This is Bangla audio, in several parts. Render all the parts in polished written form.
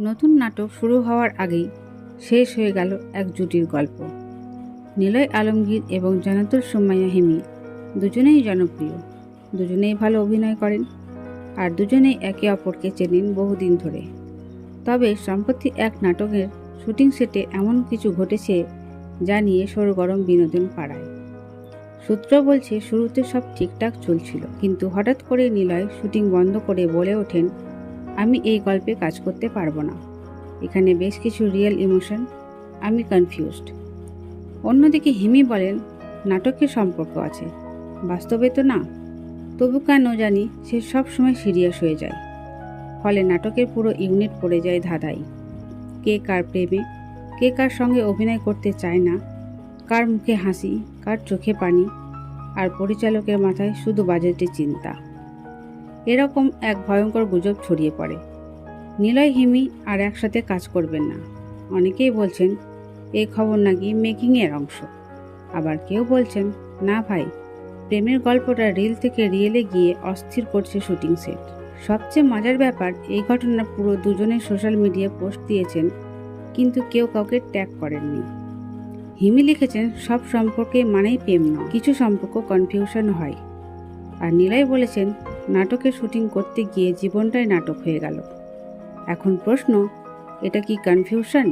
নতুন নাটক শুরু হওয়ার আগেই শেষ হয়ে গেল এক জুটির গল্প। নিলয় আলমগীর এবং জান্নাতুল সুমাইয়া হিমি দুজনেই জনপ্রিয়, দুজনেই ভালো অভিনয় করেন আর দুজনেই একে অপরকে চেনেন বহুদিন ধরে। তবে সম্প্রতি এক নাটকের শুটিং সেটে এমন কিছু ঘটেছে যা নিয়ে সরগরম বিনোদন পাড়ায়। সূত্র বলছে, শুরুতে সব ঠিকঠাক চলছিল, কিন্তু হঠাৎ করে নিলয় শুটিং বন্ধ করে বলে ওঠেন, আমি এই গল্পে কাজ করতে পারবো না, এখানে বেশ কিছু রিয়েল ইমোশন, আমি কনফিউজড। অন্যদিকে হিমি বলেন, নাটকের সম্পর্ক আছে, বাস্তবে তো না, তবু কেন জানি সে সব সময় সিরিয়াস হয়ে যায়। ফলে নাটকের পুরো ইউনিট পড়ে যায় ধাঁধাই। কে কার প্রেমে, কে কার সঙ্গে অভিনয় করতে চায় না, কার মুখে হাসি, কার চোখে পানি, আর পরিচালকের মাথায় শুধু বাজেটের চিন্তা। এরকম এক ভয়ঙ্কর গুজব ছড়িয়ে পড়ে, নিলয় হিমি আর একসাথে কাজ করবেন না। অনেকেই বলছেন এই খবর নাকি মেকিংয়ের অংশ, আবার কেউ বলছেন না ভাই, প্রেমের গল্পটা রিল থেকে রিয়েলে গিয়ে অস্থির করছে শুটিং সেট। সবচেয়ে মজার ব্যাপার, এই ঘটনা পুরো দুজনের সোশ্যাল মিডিয়ায় পোস্ট দিয়েছেন, কিন্তু কেউ কাউকে ট্যাগ করেননি। হিমি লিখেছেন, সব সম্পর্কে মানেই প্রেম নয়, কিছু সম্পর্ক কনফিউশন হয়। আর নিলয় বলেছেন, নাটকের শুটিং করতে গিয়ে জীবনটাই নাটক হয়ে গেল। এখন প্রশ্ন, এটা কি কনফিউশন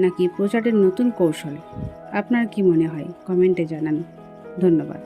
নাকি প্রচারের নতুন কৌশল? আপনার কি মনে হয়? কমেন্টে জানান। ধন্যবাদ।